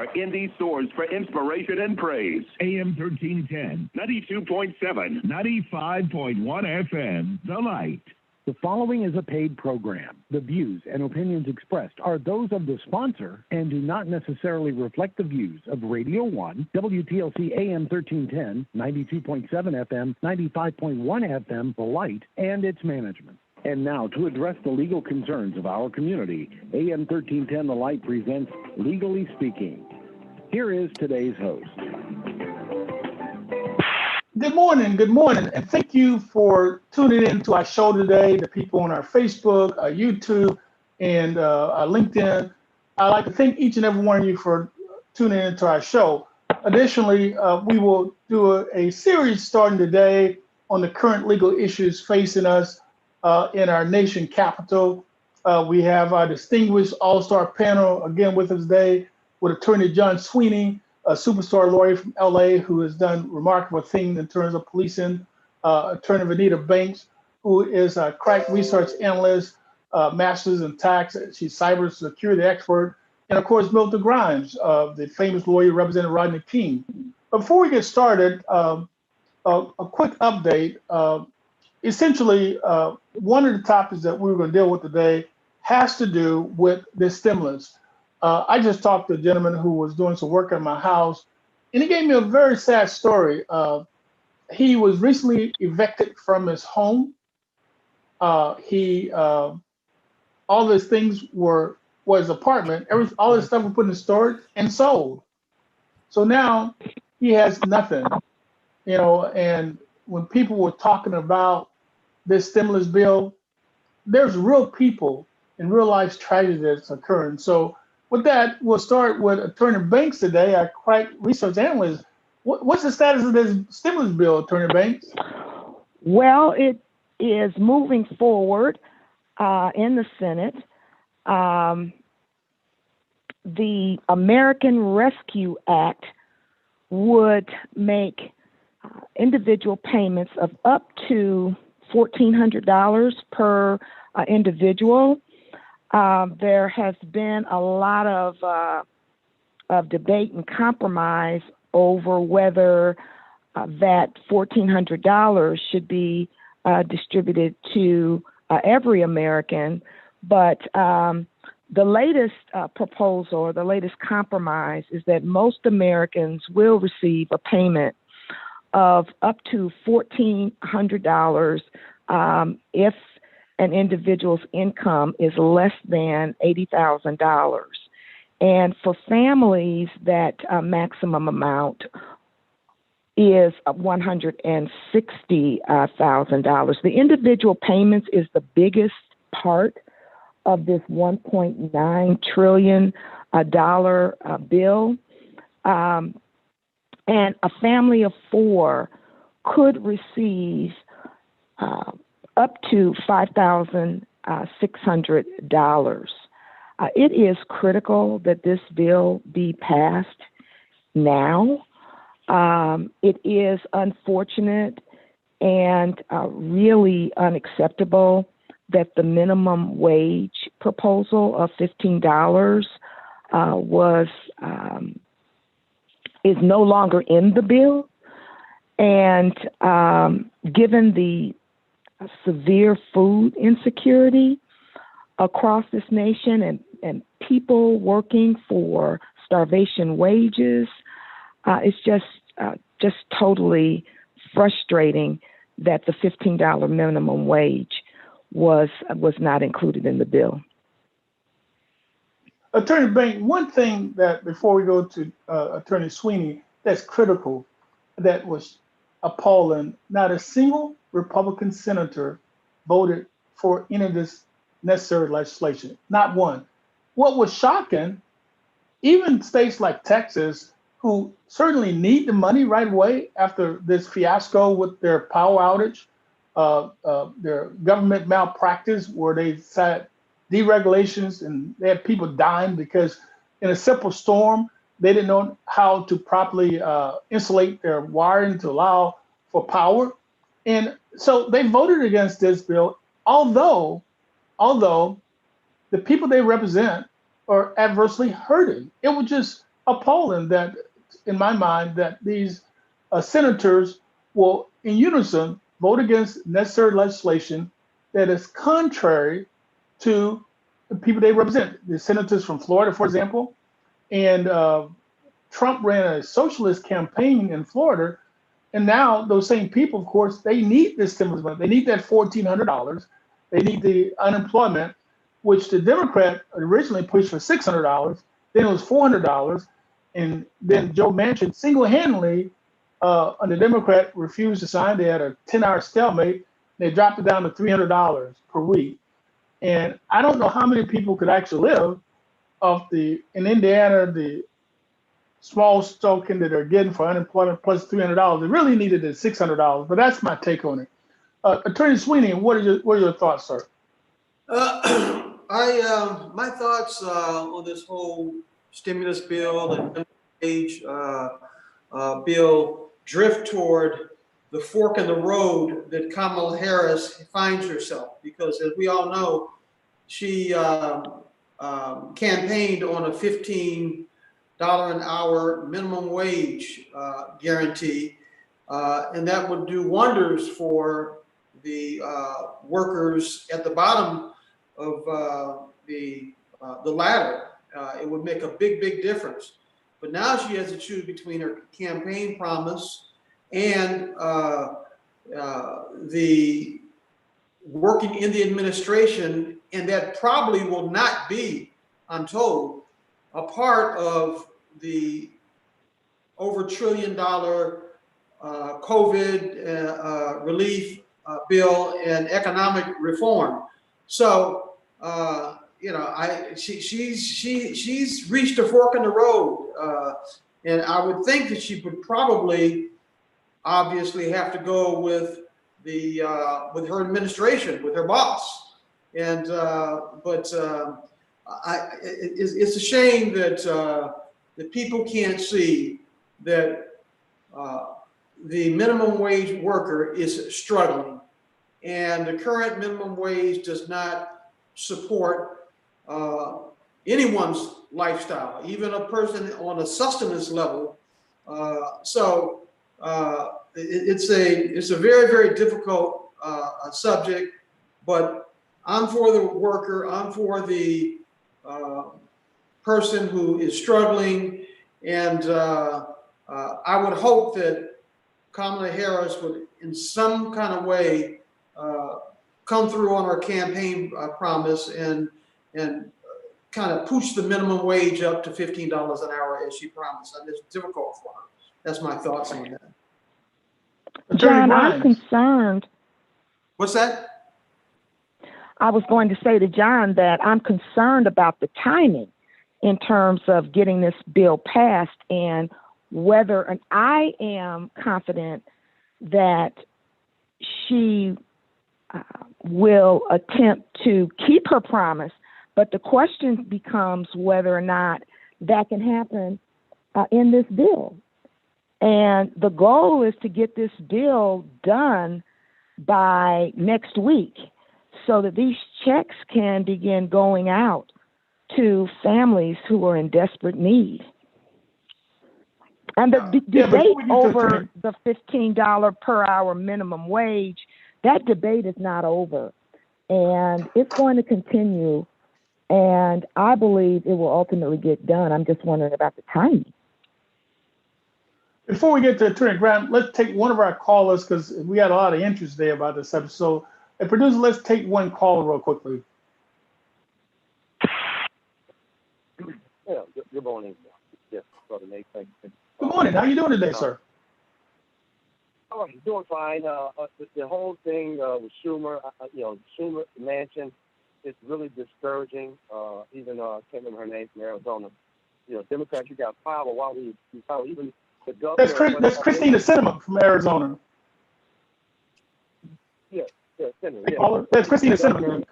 your indie source for inspiration and praise. AM 1310, 92.7, 95.1 FM, The Light. The following is a paid program. The views and opinions expressed are those of the sponsor and do not necessarily reflect the views of Radio 1, WTLC AM 1310, 92.7 FM, 95.1 FM, The Light, and its management. And now, to address the legal concerns of our community, AM 1310 The Light presents Legally Speaking. Here is today's host. Good morning, and thank you for tuning in to our show today, the people on our Facebook, our YouTube, and our LinkedIn. I'd like to thank each and every one of you for tuning into our show. Additionally, we will do a series starting today on the current legal issues facing us in our nation capital. We have our distinguished all-star panel again with us today with Attorney John Sweeney, a superstar lawyer from LA who has done remarkable things in terms of policing, Attorney Vanita Banks, who is a crack research analyst, master's in tax, she's cybersecurity expert, and of course, Milton Grimes, the famous lawyer representing Rodney King. Before we get started, a quick update. Essentially, one of the topics that we're going to deal with today has to do with this stimulus. I just talked to a gentleman who was doing some work at my house, and he gave me a very sad story. He was recently evicted from his home. All his things were his apartment. All his stuff was put in storage and sold. So now he has nothing, and when people were talking about this stimulus bill, there's real people and real life tragedy that's occurring. So with that, we'll start with Attorney Banks today, our crack research analyst. What's the status of this stimulus bill, Attorney Banks? Well, it is moving forward in the Senate. The American Rescue Act would make individual payments of up to $1,400 per individual. There has been a lot of debate and compromise over whether that $1,400 should be distributed to every American. But the latest proposal or the latest compromise is that most Americans will receive a payment of up to $1,400 if an individual's income is less than $80,000. And for families, that maximum amount is $160,000. The individual payments is the biggest part of this $1.9 trillion bill. And a family of four could receive up to $5,600. It is critical that this bill be passed now. It is unfortunate and really unacceptable that the minimum wage proposal of $15 is no longer in the bill. And given the severe food insecurity across this nation and people working for starvation wages, it's just totally frustrating that the $15 minimum wage was not included in the bill. Attorney Bank, one thing that before we go to Attorney Sweeney, that's critical, that was appalling. Not a single Republican senator voted for any of this necessary legislation. Not one. What was shocking, even states like Texas, who certainly need the money right away after this fiasco with their power outage, their government malpractice, where they said deregulations and they had people dying because in a simple storm, they didn't know how to properly insulate their wiring to allow for power. And so they voted against this bill, although the people they represent are adversely hurting. It was just appalling that, in my mind, that these senators will, in unison, vote against necessary legislation that is contrary to the people they represent. The senators from Florida, for example, and Trump ran a socialist campaign in Florida, and now those same people, of course, they need this stimulus money. They need that $1,400. They need the unemployment, which the Democrat originally pushed for $600. Then it was $400, and then Joe Manchin single-handedly, and the Democrat refused to sign. They had a 10-hour stalemate. They dropped it down to $300 per week. And I don't know how many people could actually live off in Indiana, the small token that they're getting for unemployment plus $300. They really needed the $600, but that's my take on it. Attorney Sweeney, what are your thoughts, sir? My thoughts on this whole stimulus bill and wage bill drift toward the fork in the road that Kamala Harris finds herself, because as we all know, she campaigned on a $15 an hour minimum wage guarantee, and that would do wonders for the workers at the bottom of the ladder. It would make a big difference. But now she has to choose between her campaign promise and the working in the administration, and that probably will not be, I'm told, a part of the over $1 trillion COVID relief bill and economic reform. So she's reached a fork in the road, and I would think that she would probably, obviously, have to go with with her administration, with her boss, and it's a shame that that people can't see that the minimum wage worker is struggling, and the current minimum wage does not support anyone's lifestyle, even a person on a sustenance level. It's a very difficult subject, but I'm for the worker. I'm for the person who is struggling, and I would hope that Kamala Harris would, in some kind of way, come through on her campaign promise and kind of push the minimum wage up to $15 an hour as she promised. And it's difficult for her. That's my thoughts on that. John, I'm concerned. What's that? I was going to say to John that I'm concerned about the timing in terms of getting this bill passed, and whether, and I am confident that she will attempt to keep her promise, but the question becomes whether or not that can happen in this bill. And the goal is to get this bill done by next week so that these checks can begin going out to families who are in desperate need. And the debate over the $15 per hour minimum wage, that debate is not over. And it's going to continue. And I believe it will ultimately get done. I'm just wondering about the timing. Before we get to Attorney Graham, let's take one of our callers, because we had a lot of interest there about this subject. So, producer, let's take one caller real quickly. Yeah, good morning. Yes, Brother Nate. Thank you. Good morning. How are you doing today, sir? Oh, I'm doing fine. The whole thing with Schumer, Schumer Manchin, it's really discouraging. Even I can't remember her name from Arizona. Democrats, you got power. Why we power? Even the governor. That's Christina Sinema from Arizona. Yeah, Senator. Yeah. That's Christina Sinema,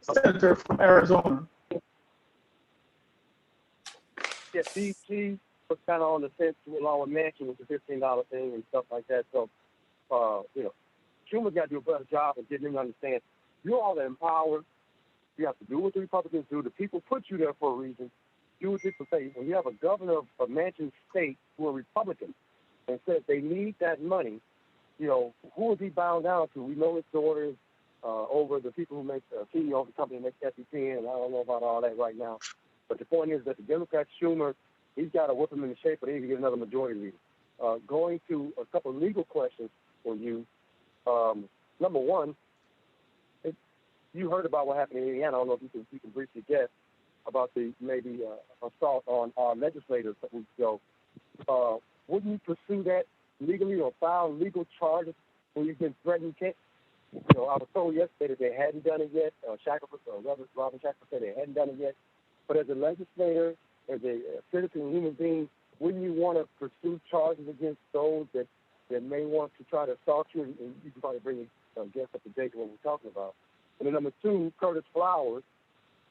senator from Arizona. Yeah, she was kind of on the fence along with Manchin with the $15 thing and stuff like that. So, Schumer's got to do a better job of getting them to understand you're all in power. You have to do what the Republicans do. The people put you there for a reason. do what people say. When you have a governor of Manchin State who are Republicans and said they need that money, who is he bound down to? We know his daughters over the people who make CEO of the company makes SEP, and I don't know about all that right now. But the point is that the Democrat Schumer, he's got to whip him in the shape, but he can get another majority leader. Going to a couple of legal questions for you. Number one, you heard about what happened in Indiana. I don't know if you can briefly guess about the maybe assault on our legislators a week ago. Wouldn't you pursue that legally or file legal charges when you've been threatened? I was told yesterday that they hadn't done it yet. Robin Shackelford said they hadn't done it yet. But as a legislator, as a citizen, human being, wouldn't you want to pursue charges against those that may want to try to assault you? And you can probably bring your guests up to date to what we're talking about. And then number two, Curtis Flowers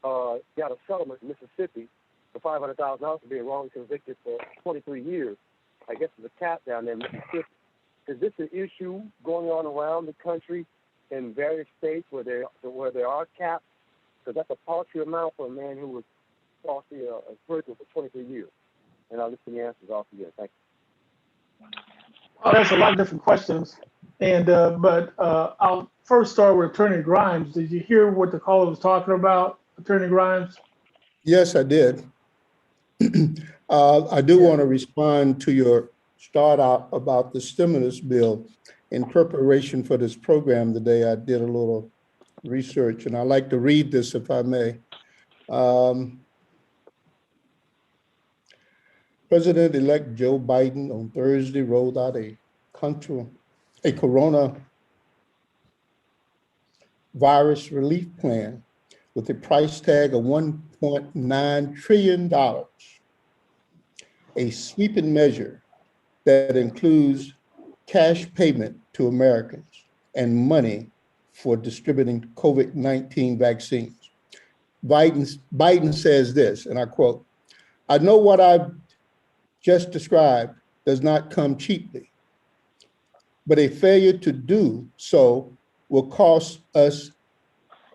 got a settlement in Mississippi for $500,000 for being wrongly convicted for 23 years. I guess there's a cap down there in Mississippi. Is this an issue going on around the country in various states where there are caps? Because that's a paltry amount for a man who was falsely in prison for 23 years. And I'll listen to the answers off again. Thank you. Well, that's a lot of different questions. And but I'll first start with Attorney Grimes. Did you hear what the caller was talking about, Attorney Grimes? Yes, I did. I do want to respond to your start out about the stimulus bill. In preparation for this program today, I did a little research, and I'd like to read this if I may. President-elect Joe Biden on Thursday rolled out a coronavirus relief plan with a price tag of $1.9 trillion, a sweeping measure that includes cash payment to Americans and money for distributing COVID-19 vaccines. Biden says this, and I quote, "I know what I've just described does not come cheaply, but a failure to do so will cost us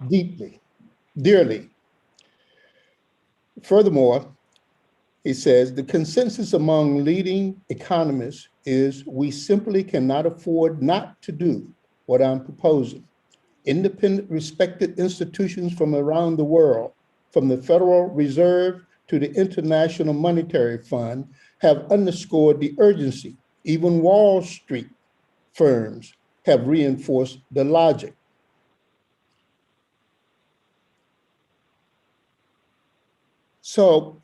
dearly. Furthermore," he says, "the consensus among leading economists is we simply cannot afford not to do what I'm proposing. Independent, respected institutions from around the world, from the Federal Reserve to the International Monetary Fund, have underscored the urgency. Even Wall Street firms have reinforced the logic." So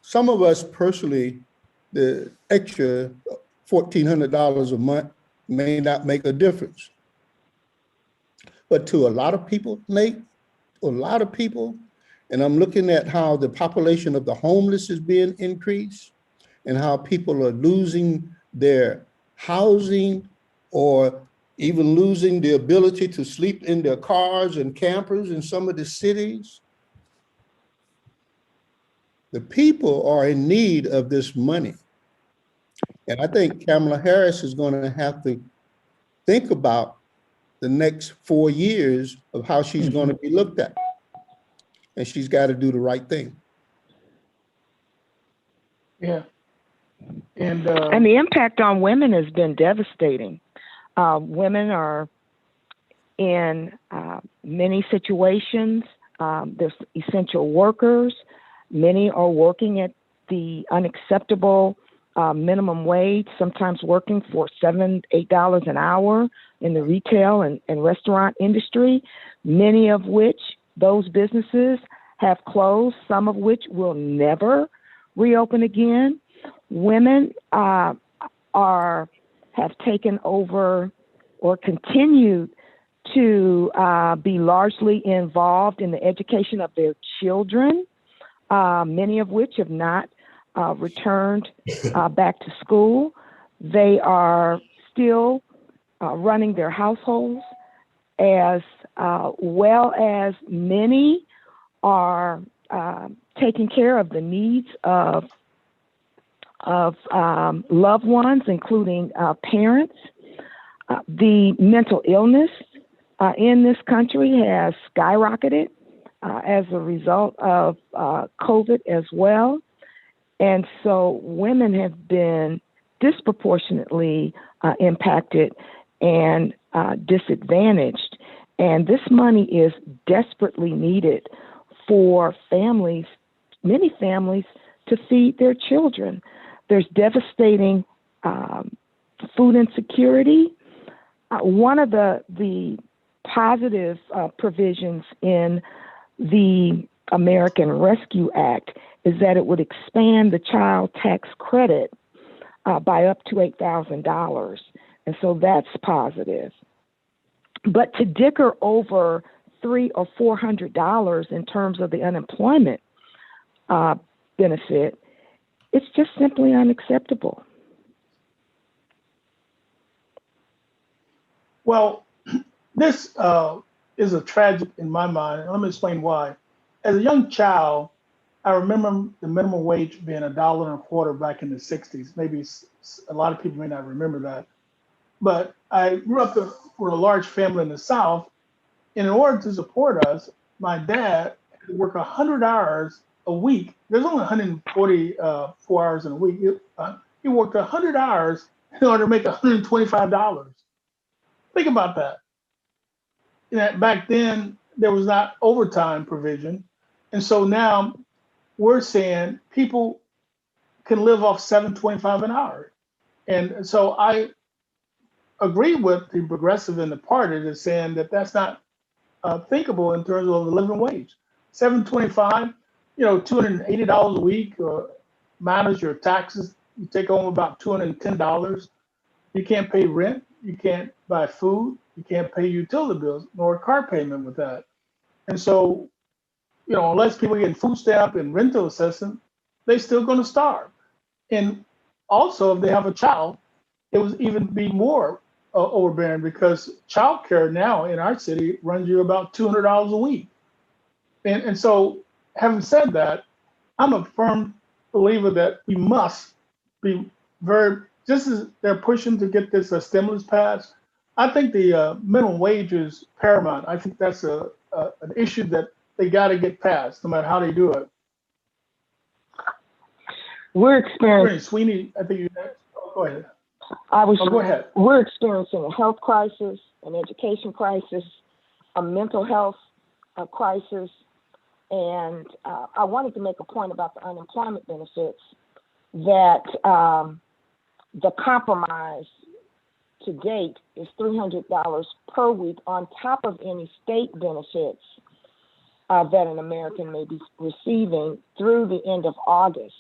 some of us personally, the extra $1,400 a month may not make a difference. But to a lot of people, Nate, and I'm looking at how the population of the homeless is being increased and how people are losing their housing or even losing the ability to sleep in their cars and campers in some of the cities. The people are in need of this money. And I think Kamala Harris is going to have to think about the next 4 years of how she's going to be looked at. And she's got to do the right thing. Yeah. And the impact on women has been devastating. Women are in many situations. There's essential workers. Many are working at the unacceptable minimum wage, sometimes working for $7, $8 an hour in the retail and restaurant industry, many of which those businesses have closed, some of which will never reopen again. Women have taken over or continued to be largely involved in the education of their children, many of which have not returned back to school. They are still running their households, as well as many are taking care of the needs of loved ones, including parents. The mental illness in this country has skyrocketed as a result of COVID as well. And so women have been disproportionately impacted and disadvantaged. And this money is desperately needed for families, many families, to feed their children. There's devastating food insecurity. One of the positive provisions in the American Rescue Act is that it would expand the child tax credit by up to $8,000. And so that's positive. But to dicker over $300 or $400 in terms of the unemployment benefit, it's just simply unacceptable. Well, this is a tragic in my mind. Let me explain why. As a young child, I remember the minimum wage being $1.25 back in the 60s. Maybe a lot of people may not remember that. But I grew up with a large family in the South. And in order to support us, my dad had to work 100 hours a week. There's only 144 hours in a week. He worked 100 hours in order to make $125. Think about that. Back then, there was not overtime provision. And so now we're saying people can live off $7.25 an hour. And so I agree with the progressive in the party that's saying that that's not thinkable in terms of the living wage. $7.25, $280 a week, minus your taxes, you take home about $210. You can't pay rent, you can't buy food, you can't pay utility bills, nor a car payment with that. And so, unless people get food stamp and rental assistance, they're still going to starve. And also, if they have a child, it would even be more overbearing because childcare now in our city runs you about $200 a week. And so, having said that, I'm a firm believer that we must be just as they're pushing to get this stimulus passed, I think the minimum wage is paramount. I think that's an issue that they got to get passed, no matter how they do it. We're experiencing. Sweeney, I think you. Go ahead. Go ahead. We're experiencing a health crisis, an education crisis, a mental health crisis, and I wanted to make a point about the unemployment benefits that the compromise to date is $300 per week on top of any state benefits that an American may be receiving through the end of August.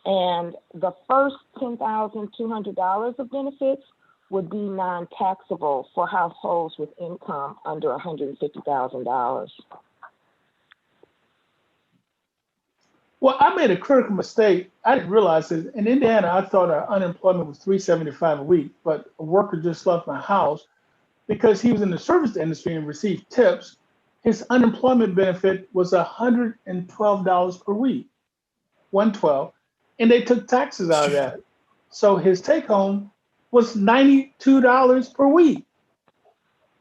And the first $10,200 of benefits would be non-taxable for households with income under $150,000. Well, I made a critical mistake. I didn't realize it. In Indiana, I thought our unemployment was $375 a week, but a worker just left my house because he was in the service industry and received tips. His unemployment benefit was $112 per week, $112, and they took taxes out of that. So his take home was $92 per week.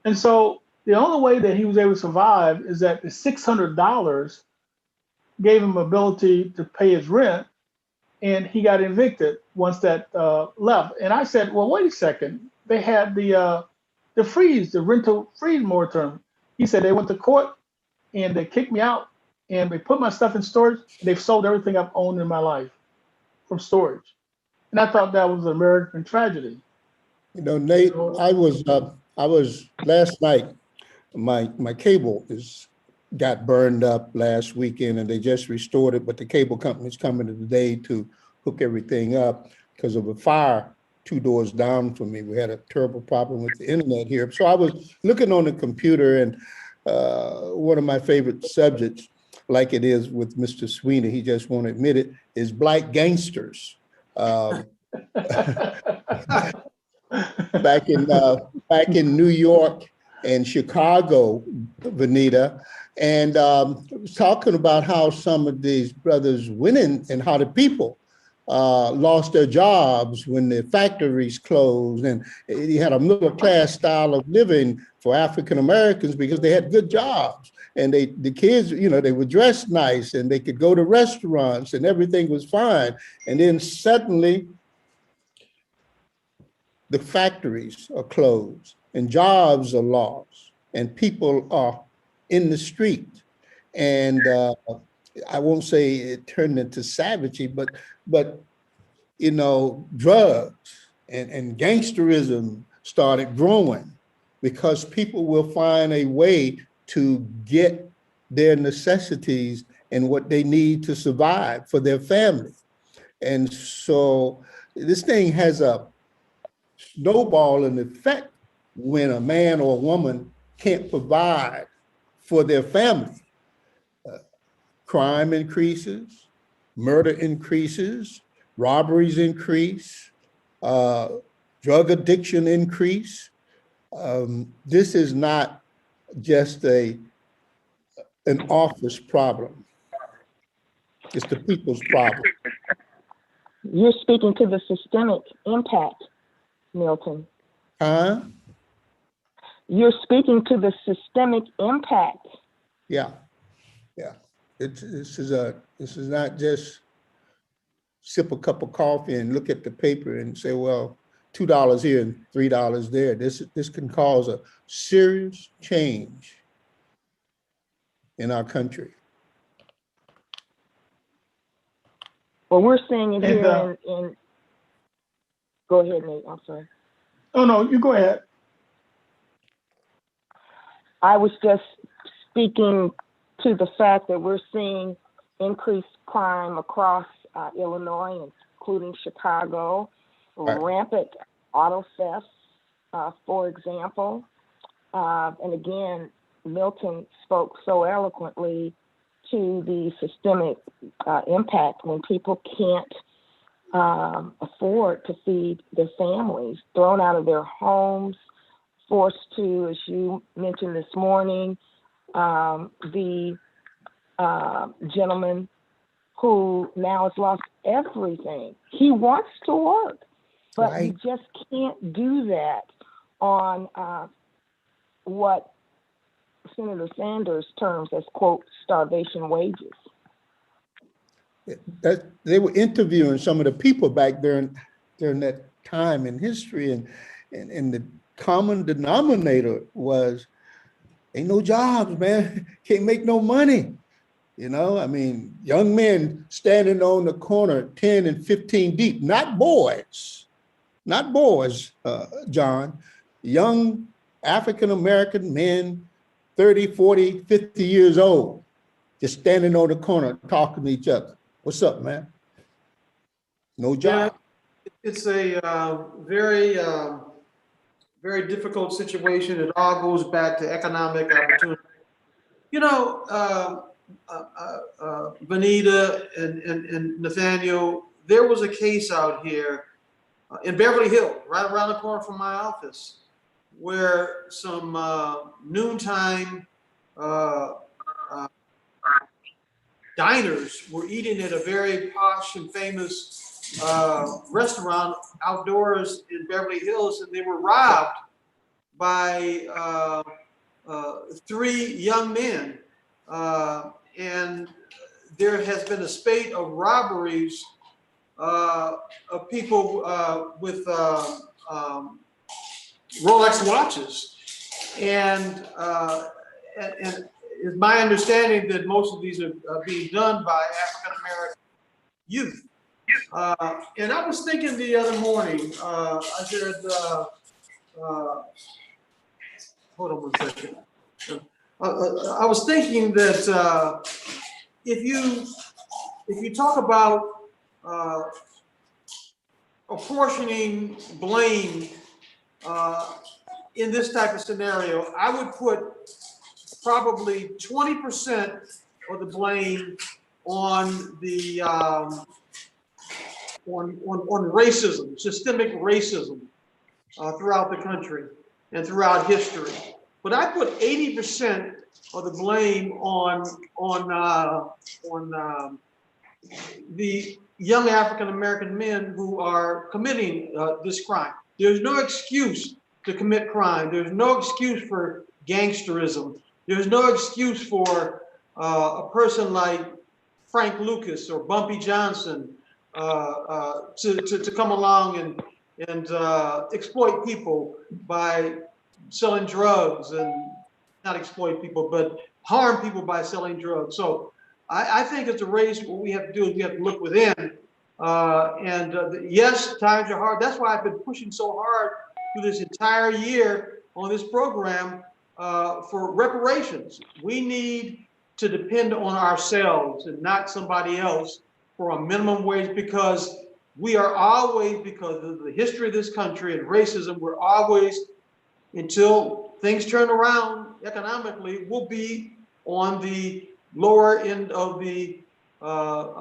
And so the only way that he was able to survive is that the $600 gave him ability to pay his rent, and he got evicted once that left. And I said, well, wait a second. They had the rental freeze moratorium. He said they went to court and they kicked me out and they put my stuff in storage. And they've sold everything I've owned in my life from storage. And I thought that was an American tragedy. Nate, I was last night, my cable got burned up last weekend and they just restored it, but the cable company's coming today to hook everything up because of a fire 2 doors down from me. We had a terrible problem with the internet here. So I was looking on the computer, and one of my favorite subjects, like it is with Mr. Sweeney, he just won't admit it, is black gangsters. Back in New York and Chicago, Vanita, and was talking about how some of these brothers went in and how the people lost their jobs when the factories closed, and you had a middle class style of living for African Americans because they had good jobs, and the kids, they were dressed nice and they could go to restaurants and everything was fine. And then suddenly the factories are closed and jobs are lost and people are in the street. And I won't say it turned into savagery, but drugs and gangsterism started growing because people will find a way to get their necessities and what they need to survive for their family. And so this thing has a snowballing effect when a man or a woman can't provide for their family. Crime increases, murder increases, robberies increase, drug addiction increase. This is not just an office problem. It's the people's problem. You're speaking to the systemic impact, Milton. Huh? You're speaking to the systemic impact. Yeah. This is not just sip a cup of coffee and look at the paper and say, well, $2 here and $3 there. This can cause a serious change in our country. Well, we're seeing it here in. Go ahead, Nate. I'm sorry. Oh no, you go ahead. I was just speaking to the fact that we're seeing increased crime across Illinois, including Chicago, Right. Rampant auto thefts, for example. And again, Milton spoke so eloquently to the systemic impact when people can't afford to feed their families, thrown out of their homes, forced to, as you mentioned this morning, the gentleman who now has lost everything. He wants to work, but Right. he just can't do that on what Senator Sanders terms as, quote, starvation wages. They were interviewing some of the people back during that time in history, and the common denominator was, ain't no jobs, man. Can't make no money. Young men standing on the corner 10 and 15 deep, not boys, John, young African-American men, 30, 40, 50 years old, just standing on the corner talking to each other. What's up, man? No job. Yeah, it's a very, very difficult situation. It all goes back to economic opportunity. Benita and Nathaniel, there was a case out here in Beverly Hills, right around the corner from my office, where some noontime diners were eating at a very posh and famous restaurant outdoors in Beverly Hills, and they were robbed by 3 young men. And there has been a spate of robberies of people with Rolex watches, and it's my understanding that most of these are being done by African American youth. And I was thinking the other morning, I said, hold on one second. I was thinking that if you talk about apportioning blame in this type of scenario, I would put probably 20% of the blame on the on racism, systemic racism throughout the country and throughout history. But I put 80% of the blame on the young African American men who are committing this crime. There's no excuse to commit crime. There's no excuse for gangsterism. There's no excuse for a person like Frank Lucas or Bumpy Johnson to come along and exploit people by selling drugs, and not exploit people, but harm people by selling drugs. So I think it's a race. What we have to do is we have to look within. Yes, times are hard. That's why I've been pushing so hard through this entire year on this program for reparations. We need to depend on ourselves and not somebody else for a minimum wage, because we are always, because of the history of this country and racism, we're always, until things turn around economically, we'll be on the lower end of the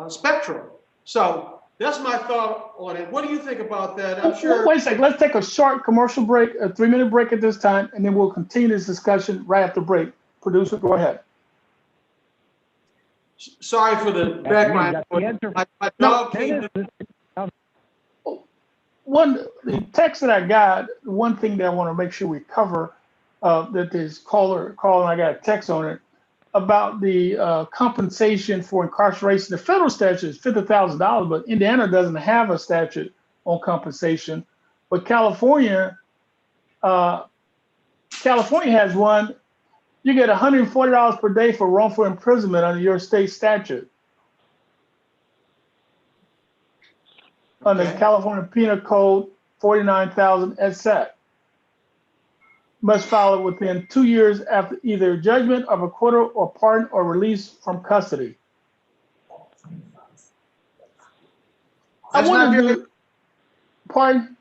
spectrum. So that's my thought on it. What do you think about that? I'm sure. Wait a second. Let's take a short commercial break, a 3-minute break at this time, and then we'll continue this discussion right after break. Producer, go ahead. Sorry for the background. My dog came in. The text that I got, one thing that I want to make sure we cover, that this caller and I got a text on it about the compensation for incarceration. The federal statute is $50,000, but Indiana doesn't have a statute on compensation. But California has one. You get $140 per day for wrongful imprisonment under your state statute. Under California Penal Code 49,000 et sec. Must file it within 2 years after either judgment of acquittal or pardon or release from custody. I want to do, pardon?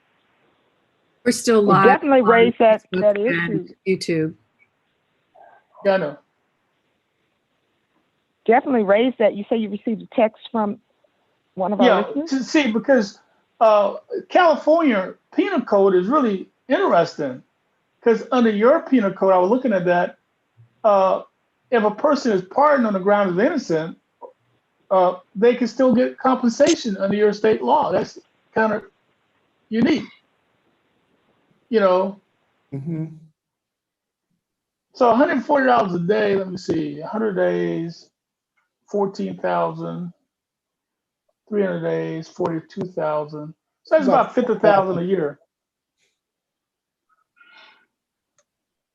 We're still live. Definitely raise that Facebook issue. and YouTube. Yeah, I know. Definitely raise that. You say you received a text from one of our listeners? To see, because California Penal Code is really interesting. Because under your penal code, I was looking at that. If a person is pardoned on the grounds of innocent, they can still get compensation under your state law. That's kind of unique, you know. Mm-hmm. So $140 a day. Let me see, 100 days, 14,000. 300 days, 42,000. So that's about 50,000 a year.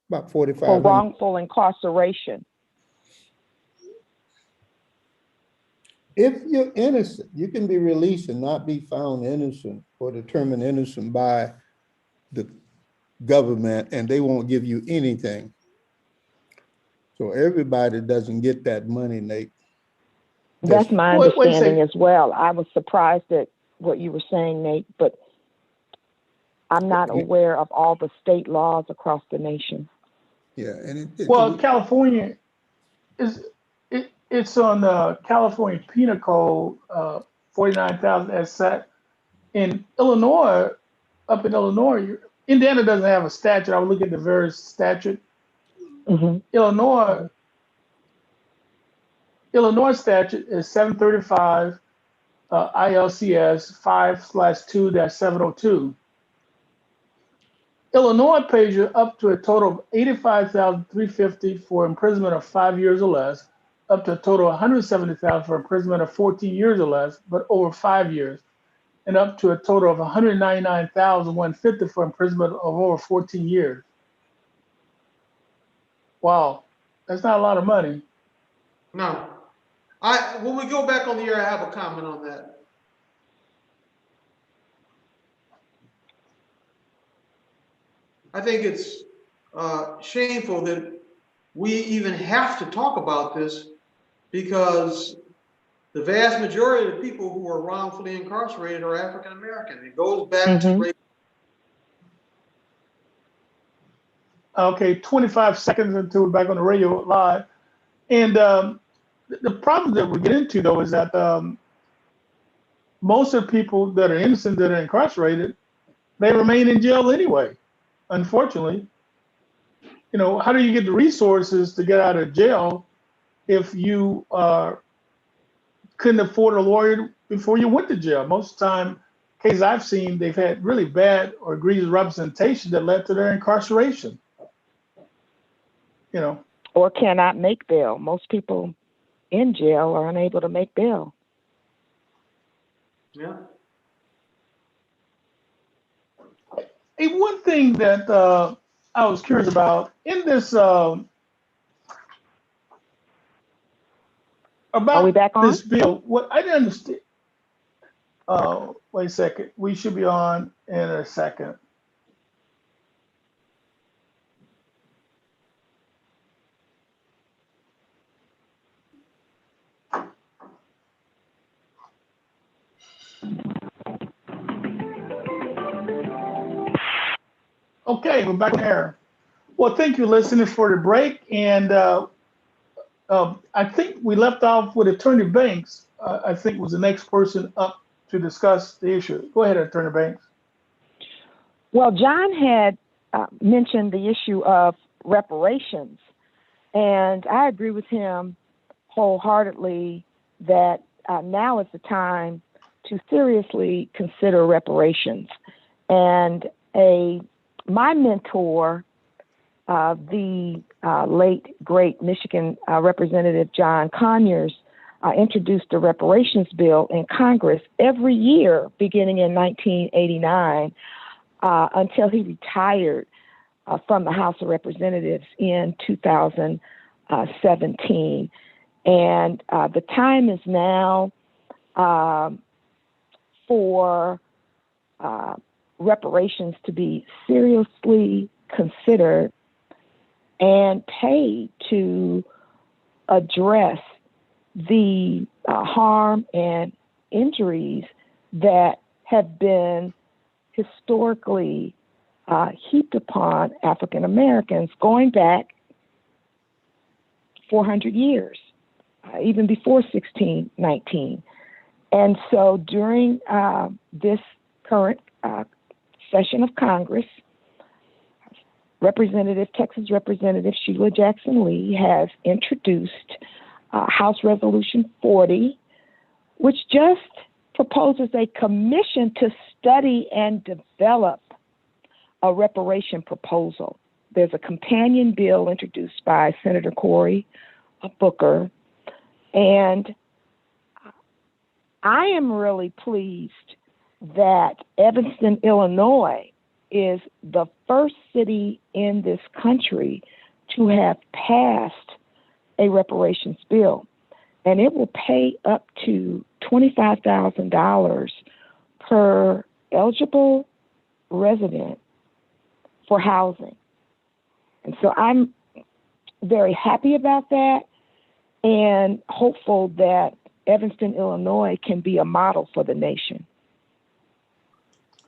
About 45. For wrongful incarceration. If you're innocent, you can be released and not be found innocent or determined innocent by the government, and they won't give you anything. So everybody doesn't get that money, Nate. That's my understanding as well. I was surprised at what you were saying, Nate, but I'm not aware of all the state laws across the nation. Yeah, and California it's on the California Penal Code 49,000 as set. In Illinois, up in Illinois, Indiana doesn't have a statute. I would look at the various statute. Mm-hmm. Illinois statute is 735 ILCS 5/2-702. Illinois pays you up to a total of $85,350 for imprisonment of 5 years or less, up to a total of $170,000 for imprisonment of 14 years or less, but over 5 years, and up to a total of $199,150 for imprisonment of over 14 years. Wow, that's not a lot of money. No. When we go back on the air, I have a comment on that. I think it's shameful that we even have to talk about this, because the vast majority of the people who are wrongfully incarcerated are African American. It goes back to race. Okay, 25 seconds until we're back on the radio live. And the problem that we get into, though, is that most of the people that are innocent that are incarcerated, they remain in jail anyway, unfortunately. You know, how do you get the resources to get out of jail if you are couldn't afford a lawyer before you went to jail. Most of the time, cases I've seen, they've had really bad or egregious representation that led to their incarceration. You know, or cannot make bail. Most people in jail are unable to make bail. Yeah. Hey, one thing that I was curious about in this Are we back on? this bill, what I didn't understand. Wait a second. We should be on in a second. Okay, we're back on air. Well, thank you, listeners, for the break. And I think we left off with Attorney Banks. I think was the next person up to discuss the issue. Go ahead, Attorney Banks. Well, John had mentioned the issue of reparations, and I agree with him wholeheartedly that now is the time to seriously consider reparations. And my mentor, the late, great Michigan Representative John Conyers, introduced a reparations bill in Congress every year beginning in 1989 until he retired from the House of Representatives in 2017. And the time is now for reparations to be seriously considered and paid to address the harm and injuries that have been historically heaped upon African Americans going back 400 years, even before 1619. And so during this current session of Congress, Texas Representative Sheila Jackson Lee has introduced House Resolution 40, which just proposes a commission to study and develop a reparation proposal. There's a companion bill introduced by Senator Cory Booker, and I am really pleased that Evanston, Illinois, is the first city in this country to have passed a reparations bill, and it will pay up to $25,000 per eligible resident for housing. And so I'm very happy about that and hopeful that Evanston, Illinois can be a model for the nation.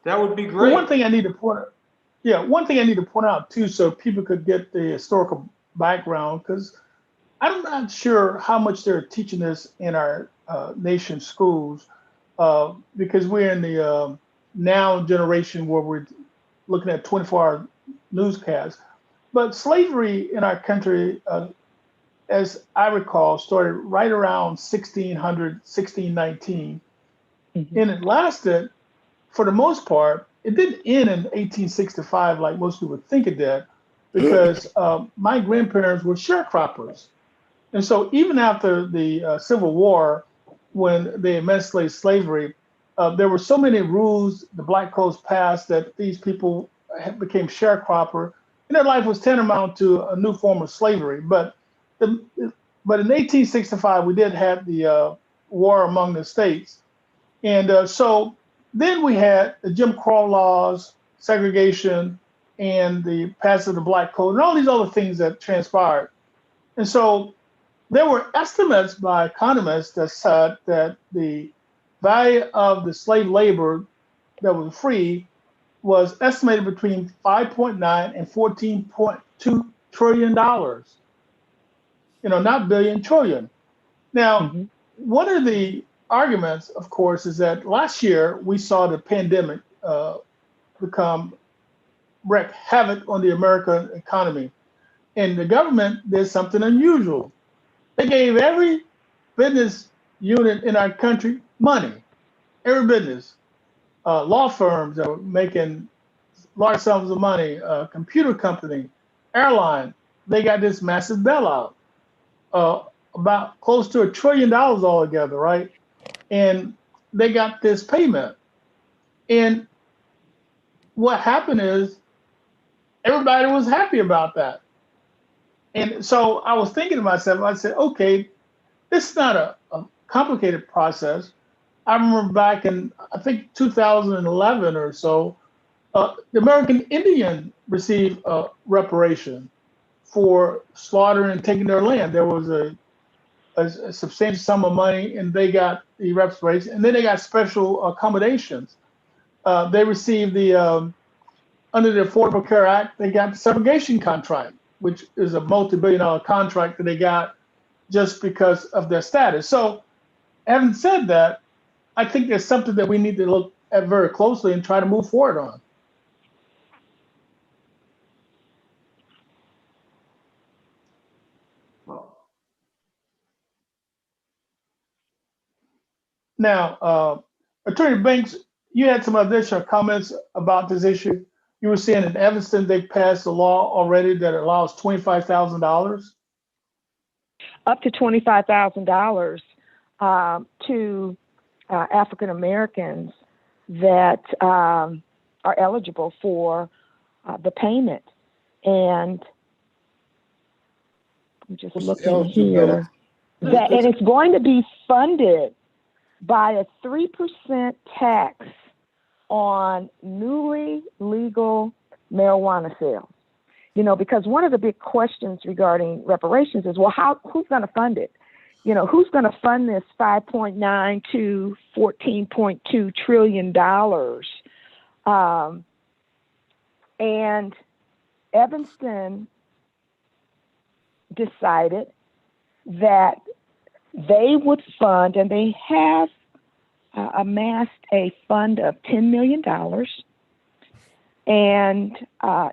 That would be great. Well, one thing I need to point out too, so people could get the historical background, because I'm not sure how much they're teaching this in our nation's schools, because we're in the now generation where we're looking at 24-hour newscasts. But slavery in our country, as I recall, started right around 1600, 1619, and it lasted. For the most part, it didn't end in 1865 like most people think it did, because my grandparents were sharecroppers. And so even after the Civil War, when they emancipated slavery, there were so many rules the Black Codes passed that these people became sharecropper, and their life was tantamount to a new form of slavery. But in 1865, we did have the war among the states. And so then we had the Jim Crow laws, segregation, and the passage of the Black Code, and all these other things that transpired. And so there were estimates by economists that said that the value of the slave labor that was free was estimated between $5.9 and $14.2 trillion. Not billion, trillion. Now, one of the arguments, of course, is that last year we saw the pandemic wreak havoc on the American economy. And the government did something unusual. They gave every business unit in our country, money. Every business, law firms are making large sums of money, computer company, airline, they got this massive bailout, about close to $1 trillion altogether, right? And they got this payment. And what happened is everybody was happy about that. And so I was thinking to myself, I said, okay, this is not a complicated process. I remember back in, I think, 2011 or so, the American Indian received reparation for slaughtering and taking their land. There was a substantial sum of money, and they got the reparation, and then they got special accommodations. They received under the Affordable Care Act, they got the subrogation contract, which is a multi-billion-dollar contract that they got just because of their status. So, having said that, I think there's something that we need to look at very closely and try to move forward on. Now, Attorney Banks, you had some additional comments about this issue. You were saying in Evanston they passed a law already that allows $25,000. Up to $25,000 to African Americans that are eligible for the payment. And I'm just looking here. And it's going to be funded by a 3% tax on newly legal marijuana sales. You know, because one of the big questions regarding reparations is, well, who's going to fund it? You know, who's going to fund this $5.9 to $14.2 trillion? And Evanston decided that they would fund, and they have amassed a fund of $10 million, and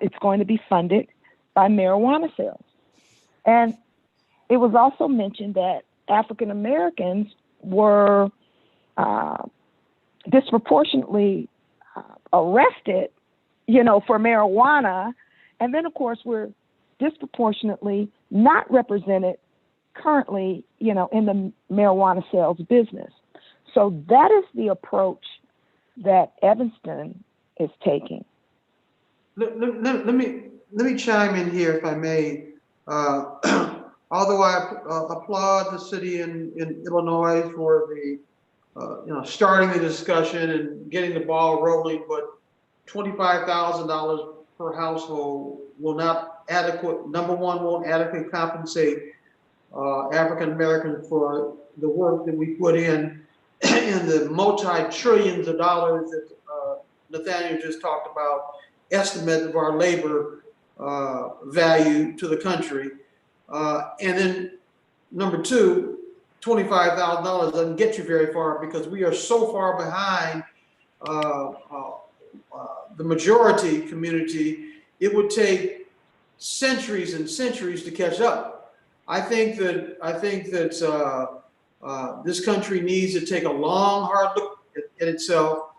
it's going to be funded by marijuana sales. And it was also mentioned that African Americans were disproportionately arrested, you know, for marijuana, and then of course we're disproportionately not represented currently, you know, in the marijuana sales business. So that is the approach that Evanston is taking. Let me chime in here, if I may. Although I applaud the city in Illinois for the starting the discussion and getting the ball rolling, but $25,000 per household will not won't adequately compensate African Americans for the work that we put in the multi-trillions of dollars that Nathaniel just talked about, estimate of our labor value to the country. And then number two, $25,000 doesn't get you very far because we are so far behind the majority community. It would take centuries and centuries to catch up. I think that this country needs to take a long, hard look at itself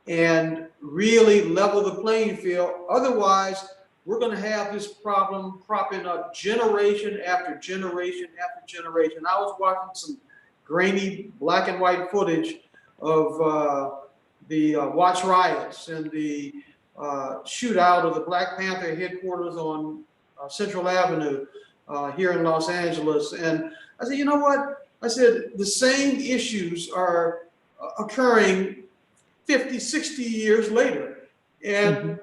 and really level the playing field. Otherwise, we're going to have this problem cropping up generation after generation after generation. I was watching some grainy black and white footage of the Watch riots and the shootout of the Black Panther headquarters on Central Avenue here in Los Angeles. And I said, you know what? I said, the same issues are occurring 50, 60 years later. And,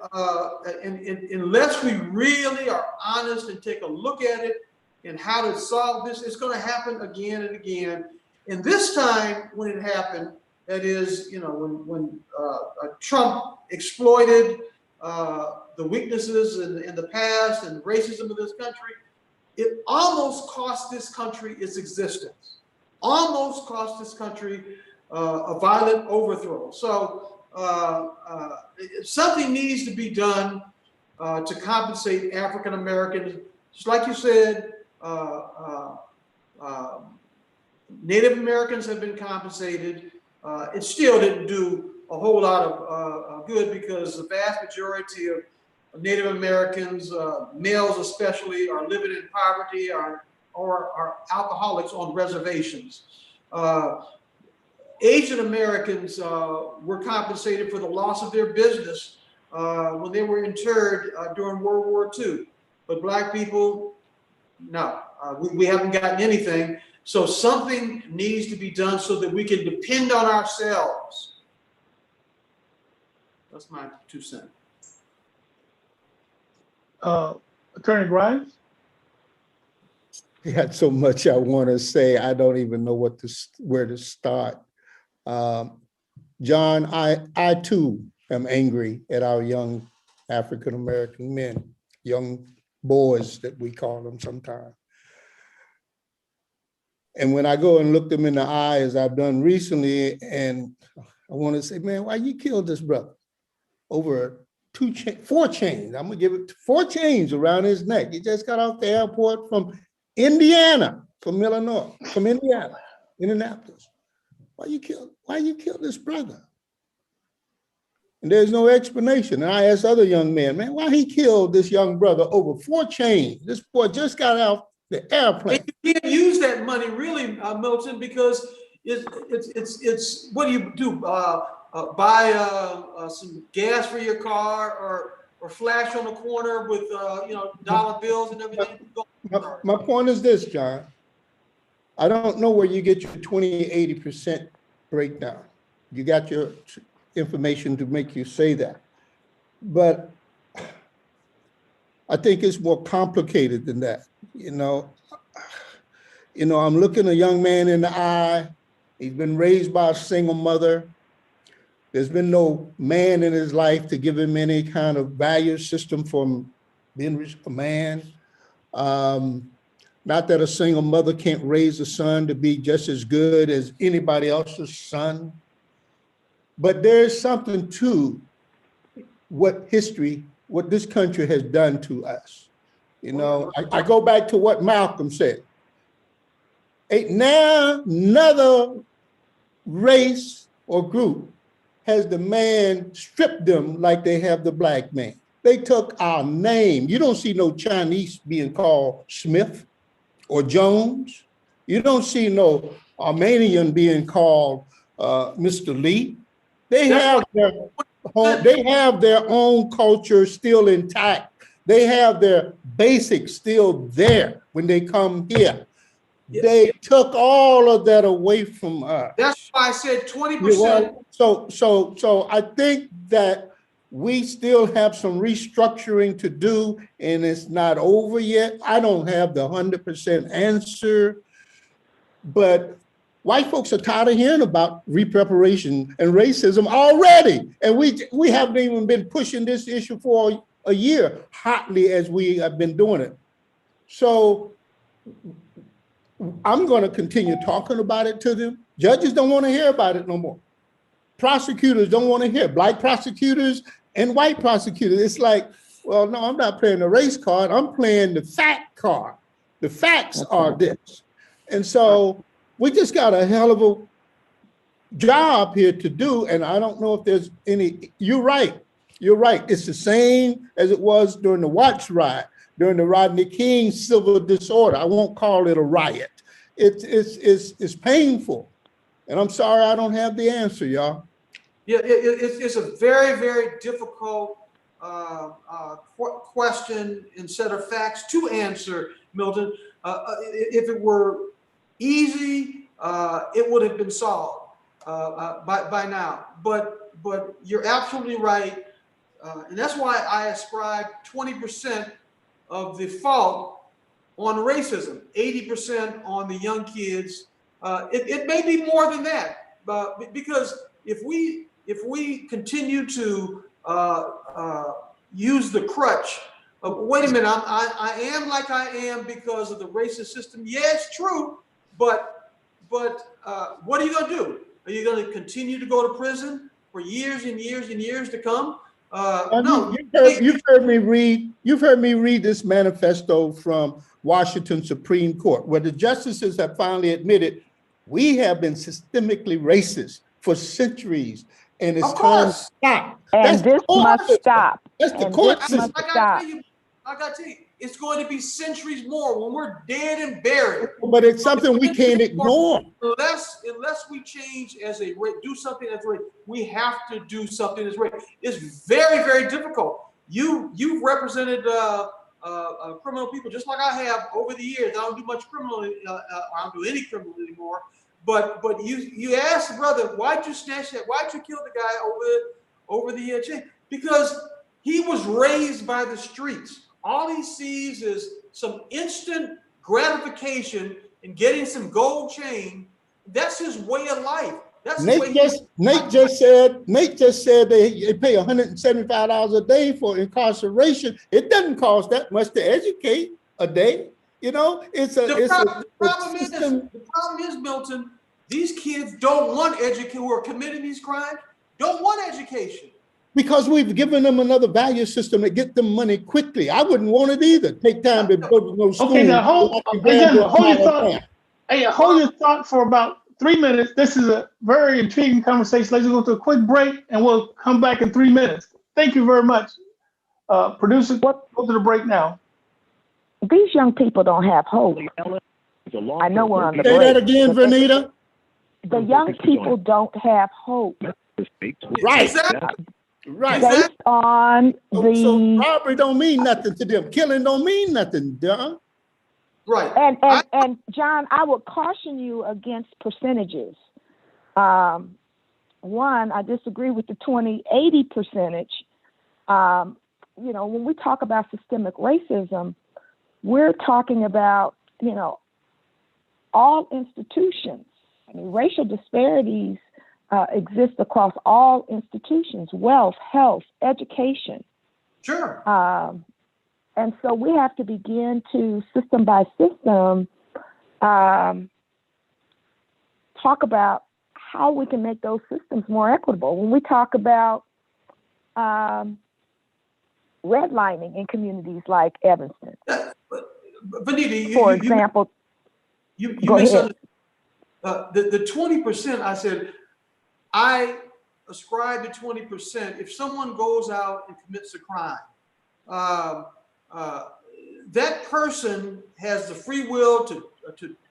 and unless we really are honest and take a look at it and how to solve this, it's going to happen again and again. And this time when it happened, that is, you know, when Trump exploited the weaknesses in the past and racism of this country, it almost cost this country its existence, almost cost this country a violent overthrow. So something needs to be done to compensate African Americans. Just like you said, Native Americans have been compensated. It still didn't do a whole lot of good because the vast majority of Native Americans, males especially, are living in poverty or are alcoholics on reservations. Asian Americans were compensated for the loss of their business when they were interred during World War II. But Black people, no, we haven't gotten anything. So something needs to be done so that we can depend on ourselves. That's my 2 cents. Attorney Grimes? I got so much I want to say. I don't even know where to start. John, I too am angry at our young African-American men, young boys that we call them sometimes. And when I go and look them in the eye, as I've done recently, and I want to say, man, why you killed this brother? Over 4 chains. I'm gonna give it 4 chains around his neck. He just got off the airport from Indiana, from Illinois, from Indiana, Indianapolis. Why you kill this brother? And there's no explanation. And I asked other young men, man, why he killed this young brother over 4 chains? This boy just got out the airplane. And you can't use that money really, Milton, because it's what do you do? Buy some gas for your car or flash on the corner with dollar bills and everything. My point is this, John. I don't know where you get your 20-80% breakdown. You got your information to make you say that. But I think it's more complicated than that. I'm looking a young man in the eye. He's been raised by a single mother. There's been no man in his life to give him any kind of value system from being a man. Not that a single mother can't raise a son to be just as good as anybody else's son. But there is something to what this country has done to us. I go back to what Malcolm said. Now another race or group has the man stripped them like they have the Black man. They took our name. You don't see no Chinese being called Smith or Jones. You don't see no Armenian being called Mr. Lee. They have their own culture still intact. They have their basics still there when they come here. Yes. They took all of that away from us. That's why I said 20%. So I think that we still have some restructuring to do, and it's not over yet. I don't have the 100% answer, but white folks are tired of hearing about repreparation and racism already. And we haven't even been pushing this issue for a year hotly as we have been doing it. So I'm going to continue talking about it to them. Judges don't want to hear about it no more. Prosecutors don't want to hear. Black prosecutors and white prosecutors. It's like, well, no, I'm not playing the race card. I'm playing the fact card. The facts are this. And so we just got a hell of a job here to do. And I don't know if there's any, you're right. It's the same as it was during the Watts riot, during the Rodney King civil disorder. I won't call it a riot. It's painful. And I'm sorry I don't have the answer, y'all. Yeah, it's a very, very difficult question and set of facts to answer, Milton. If it were easy, it would have been solved by now. But you're absolutely right. And that's why I ascribe 20% of the fault on racism, 80% on the young kids. It may be more than that, because if we continue to use the crutch of, wait a minute, I am like I am because of the racist system. Yeah, it's true, but what are you going to do? Are you going to continue to go to prison for years and years and years to come? No. You've heard me read this manifesto from Washington Supreme Court, where the justices have finally admitted We have been systemically racist for centuries, and it's Of time to course. stop. And That's the this court must system. stop. That's the And court this system. must I stop. gotta tell you, it's going to be centuries more when we're dead and buried. But it's something we can't ignore. Unless we change as a race, do something as a race, we have to do something as a race. It's very, very difficult. You've represented criminal people just like I have over the years. I don't do much criminal. I don't do any criminal anymore. But you ask the brother, why'd you snatch that? Why'd you kill the guy over the chain? Because he was raised by the streets. All he sees is some instant gratification in getting some gold chain. That's his way of life. That's the way Nate just said they pay $175 a day for incarceration. It doesn't cost that much to educate a day. You know, the problem is, Milton, these kids don't want education who are committing these crimes, don't want education. Because we've given them another value system to get them money quickly. I wouldn't want it either. Take time to go to no school. Okay, now hold your thought. Hey, hold your thought for about 3 minutes. This is a very intriguing conversation. Let's go to a quick break and we'll come back in 3 minutes. Thank you very much. Producer, go to the break now. These young people don't have hope. I know we're on the break. Say that again, Vernita. The young people don't have hope. Right. Exactly. Right. Based on so robbery don't mean nothing to them. Killing don't mean nothing, John. Right. And John, I would caution you against percentages. One, I disagree with the 20/80 percentage. You know, when we talk about systemic racism, we're talking about, you know, all institutions. I mean, racial disparities exist across all institutions: wealth, health, education. Sure. And so we have to begin to, system by system, talk about how we can make those systems more equitable. When we talk about redlining in communities like Evanston, Vanita, for example, you go misunderstood. ahead. The 20%, I said, I ascribe to 20%. If someone goes out and commits a crime, that person has the free will to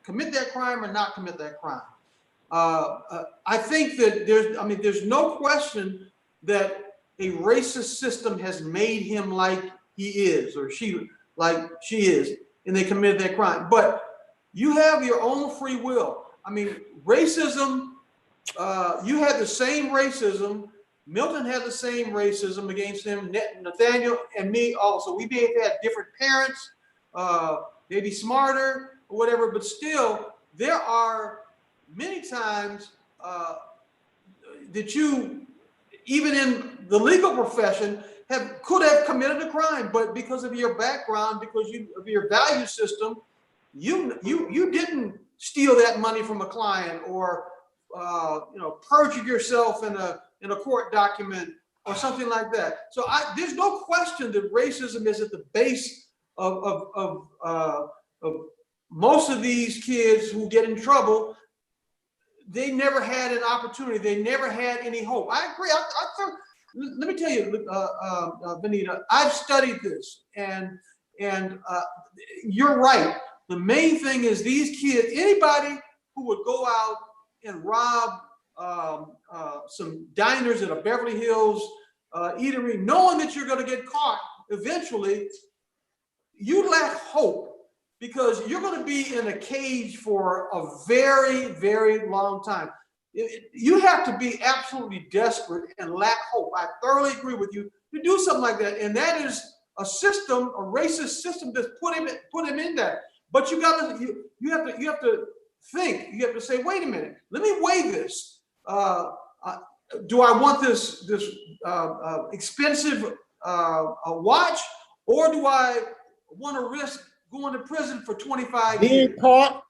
commit that crime or not commit that crime. I think that there's no question that a racist system has made him like he is or she is, and they committed that crime. But you have your own free will. I mean, racism, you had the same racism. Milton had the same racism against him. Nathaniel and me also. We may have had different parents, maybe smarter or whatever, but still, there are many times that you, even in the legal profession, could have committed a crime, but because of your background, because of your value system, you didn't steal that money from a client or perjure yourself in a court document or something like that. So there's no question that racism is at the base of most of these kids who get in trouble. They never had an opportunity. They never had any hope. I agree. Let me tell you, Vanita, I've studied this, and you're right. The main thing is these kids, anybody who would go out and rob some diners at a Beverly Hills eatery, knowing that you're going to get caught eventually, you lack hope because you're going to be in a cage for a very, very long time. You have to be absolutely desperate and lack hope. I thoroughly agree with you to do something like that, and that is a system, a racist system that's put him in that. But you have to think. You have to say, wait a minute. Let me weigh this. Do I want this expensive watch, or do I want to risk going to prison for 25 years?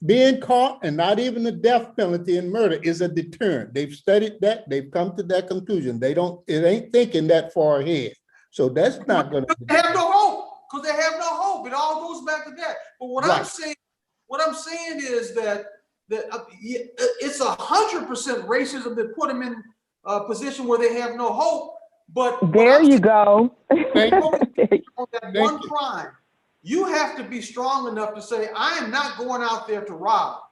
Being caught, and not even the death penalty in murder is a deterrent. They've studied that. They've come to that conclusion. It ain't thinking that far ahead. So that's not going to. They have no hope because they have no hope. It all goes back to that. But what I'm saying is that that it's 100% racism that put them in a position where they have no hope. But there you go. on that one crime, you have to be strong enough to say, I am not going out there to rob.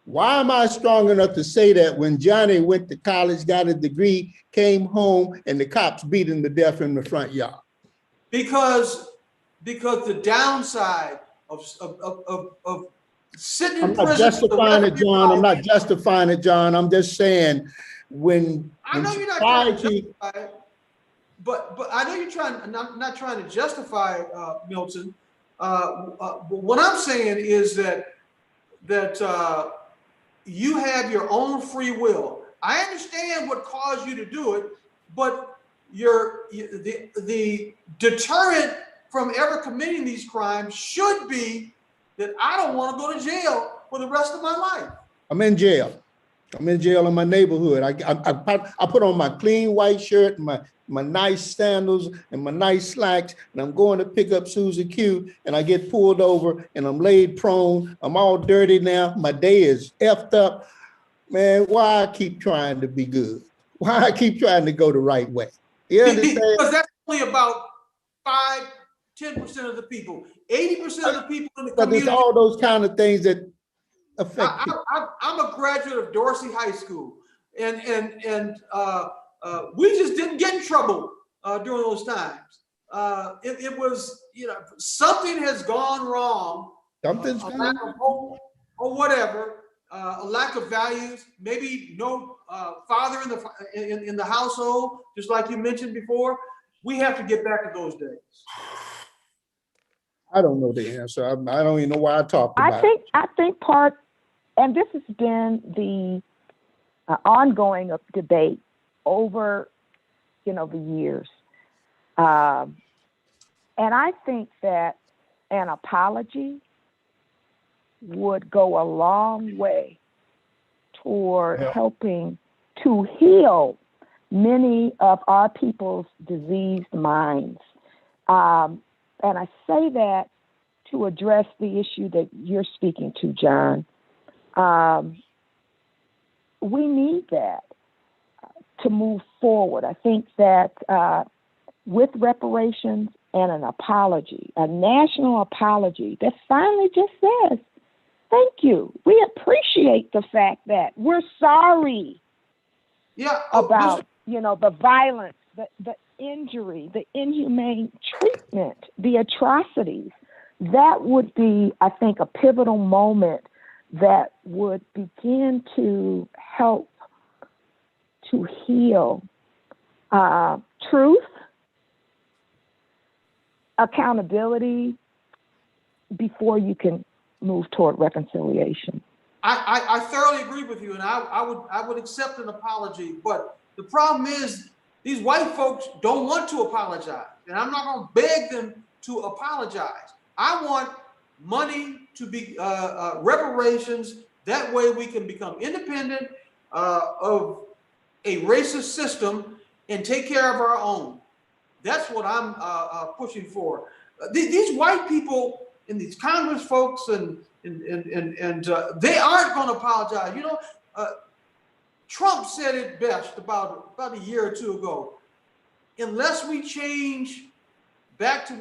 Why am I strong enough to say that when Johnny went to college, got a degree, came home, and the cops beat him to death in the front yard? Because the downside of sitting in prison. I'm not justifying it, John. I'm not justifying it, John. I'm just saying when I know you're not trying to justify it, but I know you're trying. Not trying to justify it, Milton. But what I'm saying is that you have your own free will. I understand what caused you to do it, but the deterrent from ever committing these crimes should be that I don't want to go to jail for the rest of my life. I'm in jail. I'm in jail in my neighborhood. I put on my clean white shirt, my nice sandals and my nice slacks, and I'm going to pick up Susie Q, and I get pulled over and I'm laid prone. I'm all dirty now. My day is effed up. Man, why I keep trying to be good? Why I keep trying to go the right way? You understand? Because that's only about 5-10% of the people. 80% of the people in the community. But it's all those kind of things that affect people. I'm a graduate of Dorsey High School, and we just didn't get in trouble during those times. It was, something has gone wrong. Something's a lack of hope or whatever, a lack of values, maybe no father in the household, just like you mentioned before. We have to get back to those days. I don't know the answer. I don't even know why I talked about it. I think part, and this has been the ongoing debate over, the years. And I think that an apology would go a long way toward helping to heal many of our people's diseased minds. And I say that to address the issue that you're speaking to, John. We need that to move forward. I think that with reparations and an apology, a national apology that finally just says, thank you. We appreciate the fact that we're sorry about, the violence, the injury, the inhumane treatment, the atrocities. That would be, I think, a pivotal moment that would begin to help to heal truth, accountability, before you can move toward reconciliation. I thoroughly agree with you, and I would accept an apology, but the problem is these white folks don't want to apologize, and I'm not going to beg them to apologize. I want money to be reparations. That way we can become independent of a racist system and take care of our own. That's what I'm pushing for. These white people and these Congress folks and they aren't going to apologize. Trump said it best about a year or two ago. Unless we change back to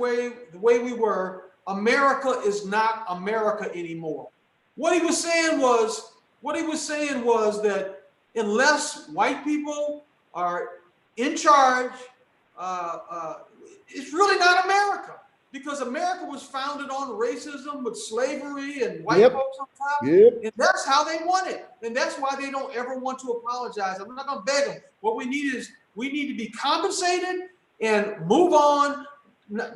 the way we were, America is not America anymore. What he was saying was that unless white people are in charge, it's really not America, because America was founded on racism with slavery and white folks on top. And that's how they want it. And that's why they don't ever want to apologize. I'm not going to beg them. What we need to be compensated and move on. Not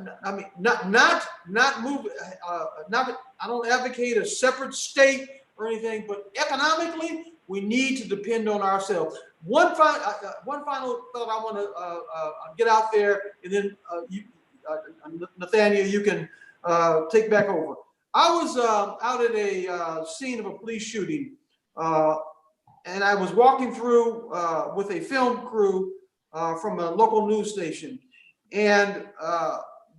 move. I don't advocate a separate state or anything, but economically, we need to depend on ourselves. One final thought I want to get out there, and then Nathaniel, you can take back over. I was out at a scene of a police shooting, and I was walking through with a film crew from a local news station, and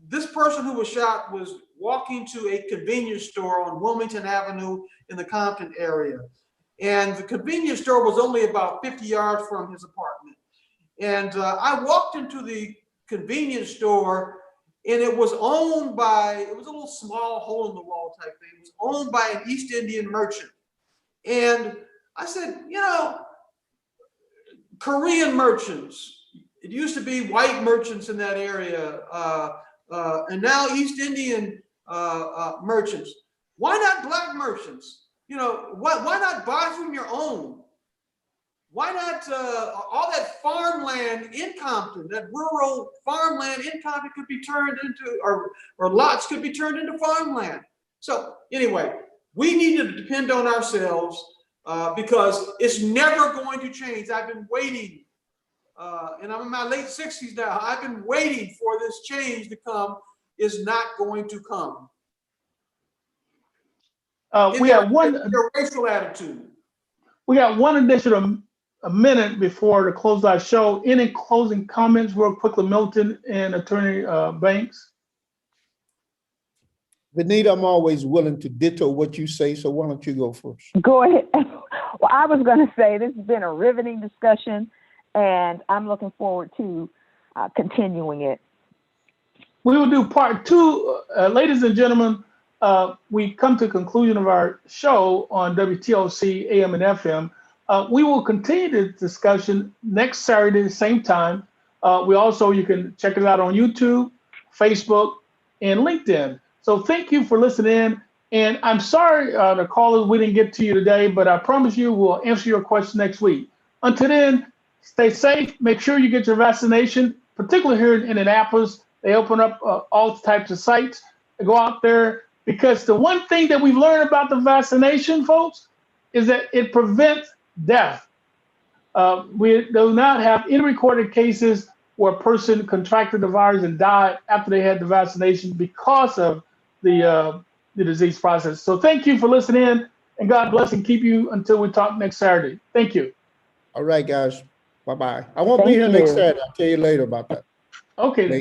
this person who was shot was walking to a convenience store on Wilmington Avenue in the Compton area. And the convenience store was only about 50 yards from his apartment. And I walked into the convenience store, and it was owned by, it was a little small hole in the wall type thing. It was owned by an East Indian merchant. And I said, you know, Korean merchants, it used to be white merchants in that area, and now East Indian merchants. Why not black merchants? You know, why not buy from your own? Why not all that farmland in Compton, that rural farmland in Compton could be turned into, or lots could be turned into farmland. So anyway, we need to depend on ourselves because it's never going to change. I've been waiting, and I'm in my late 60s now. I've been waiting for this change to come. It's not going to come. We have one racial attitude. We got one additional a minute before to close our show. Any closing comments real quickly, Milton and Attorney Banks? Benita, I'm always willing to ditto what you say, so why don't you go first? Go ahead. Well, I was going to say this has been a riveting discussion, and I'm looking forward to continuing it. We will do part two. Ladies and gentlemen, we come to the conclusion of our show on WTLC AM and FM. We will continue the discussion next Saturday, same time. You can check it out on YouTube, Facebook, and LinkedIn. So thank you for listening in. And I'm sorry, the callers, we didn't get to you today, but I promise you we'll answer your question next week. Until then, stay safe. Make sure you get your vaccination, particularly here in Indianapolis. They open up all types of sites. Go out there, because the one thing that we've learned about the vaccination, folks, is that it prevents death. We do not have any recorded cases where a person contracted the virus and died after they had the vaccination because of the disease process. So thank you for listening in, and God bless and keep you until we talk next Saturday. Thank you. All right, guys. Bye-bye. I won't be here next Saturday. I'll tell you later about that. Okay.